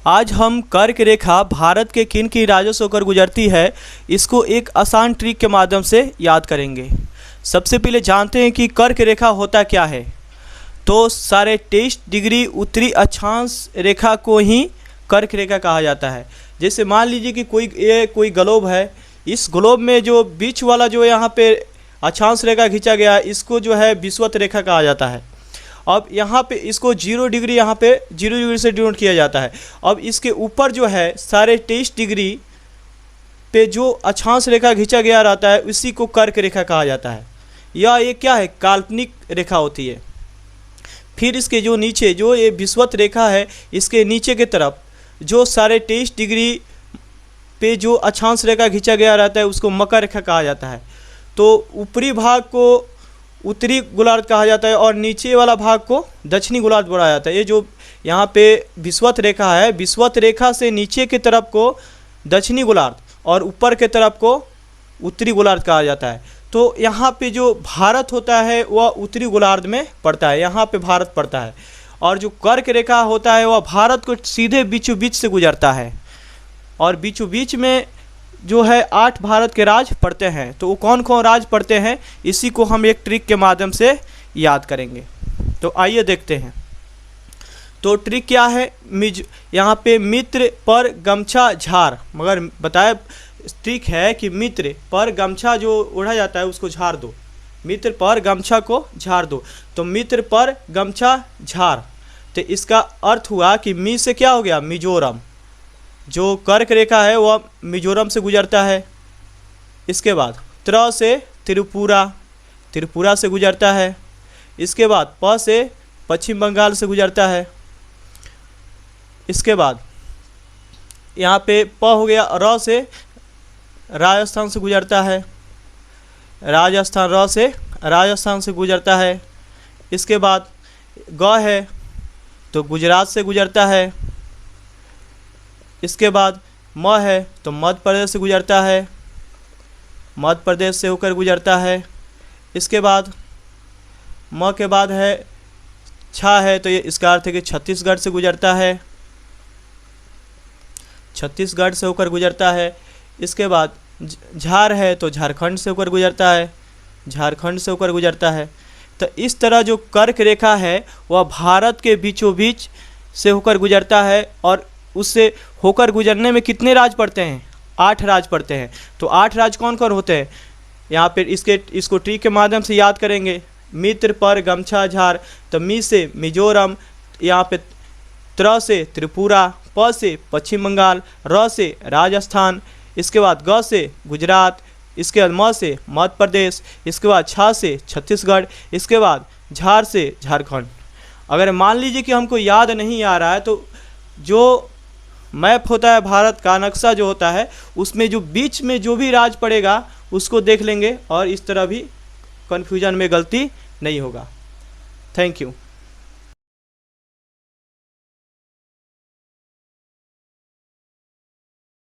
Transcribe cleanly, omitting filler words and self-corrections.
आज हम कर्क रेखा भारत के किन किन राज्यों से होकर गुजरती है, इसको एक आसान ट्रिक के माध्यम से याद करेंगे। सबसे पहले जानते हैं कि कर्क रेखा होता क्या है। तो 23.5 डिग्री उत्तरी अक्षांश रेखा को ही कर्क रेखा कहा जाता है। जैसे मान लीजिए कि कोई ग्लोब है, इस ग्लोब में जो बीच वाला जो यहाँ पे अक्षांश रेखा खींचा गया, इसको जो है विषुवत रेखा कहा जाता है। अब यहाँ पे इसको 0 डिग्री यहाँ पे 0 डिग्री से डिनोट किया जाता है। अब इसके ऊपर जो है 23.5 डिग्री पे जो अक्षांश रेखा खींचा गया रहता है, उसी को कर्क रेखा कहा जाता है। या ये क्या है, काल्पनिक रेखा होती है। फिर इसके जो नीचे जो ये विषुवत रेखा है, इसके नीचे के तरफ जो 23.5 डिग्री पे जो अक्षांश रेखा खींचा गया रहता है, उसको मकर रेखा कहा जाता है। तो ऊपरी भाग को उत्तरी गोलार्ध कहा जाता है और नीचे वाला भाग को दक्षिणी गोलार्ध बोला जाता है। ये जो यहाँ पे विषुवत रेखा है, विषुवत रेखा से नीचे की तरफ को दक्षिणी गोलार्ध और ऊपर के तरफ को उत्तरी गोलार्ध कहा जाता है। तो यहाँ पे जो भारत होता है वह उत्तरी गोलार्ध में पड़ता है, यहाँ पे भारत पड़ता है। और जो कर्क रेखा होता है वह भारत को सीधे बीचों बीच से गुजरता है और बीचों बीच में जो है 8 भारत के राज्य पड़ते हैं। तो वो कौन कौन राज्य पड़ते हैं, इसी को हम एक ट्रिक के माध्यम से याद करेंगे। तो आइए देखते हैं। तो ट्रिक क्या है, यहाँ पे मित्र पर गमछा झार, मगर बताया ट्रिक है कि मित्र पर गमछा जो ओढ़ा जाता है उसको झाड़ दो, मित्र पर गमछा को झाड़ दो। तो मित्र पर गमछा झार, तो इसका अर्थ हुआ कि मी से क्या हो गया, मिजोरम। जो कर्क रेखा है वह मिजोरम से गुजरता है। इसके बाद त्र से त्रिपुरा, त्रिपुरा से गुजरता है। इसके बाद प से पश्चिम बंगाल से गुजरता है। इसके बाद यहाँ पे प हो गया, र से राजस्थान से गुजरता है, राजस्थान, र से राजस्थान से गुजरता है। इसके बाद ग है तो गुजरात से गुजरता है। इसके बाद म है तो मध्य प्रदेश से गुजरता है, मध्य प्रदेश से होकर गुजरता है। इसके बाद म के बाद है छा है, तो ये इसका अर्थ है कि छत्तीसगढ़ से गुजरता है, छत्तीसगढ़ से होकर गुजरता है। इसके बाद झार है तो झारखंड से होकर गुजरता है, झारखंड से होकर गुजरता है। तो इस तरह जो कर्क रेखा है वह भारत के बीचों बीच से होकर गुजरता है। और उससे होकर गुजरने में कितने राज्य पड़ते हैं, 8 राज्य पड़ते हैं। तो 8 राज्य कौन कौन होते हैं, यहाँ पे इसको ट्रिक के माध्यम से याद करेंगे। मित्र पर गमछा झार, तो मी से मिजोरम, यहाँ पे त्र से त्रिपुरा, प से पश्चिम बंगाल, र से राजस्थान, इसके बाद ग से गुजरात, इसके बाद म से मध्य प्रदेश, इसके बाद छा से छत्तीसगढ़, इसके बाद झार से झारखंड। अगर मान लीजिए कि हमको याद नहीं आ रहा है, तो जो मैप होता है भारत का, नक्शा जो होता है, उसमें जो बीच में जो भी राज्य पड़ेगा उसको देख लेंगे और इस तरह भी कन्फ्यूजन में गलती नहीं होगा। Thank you.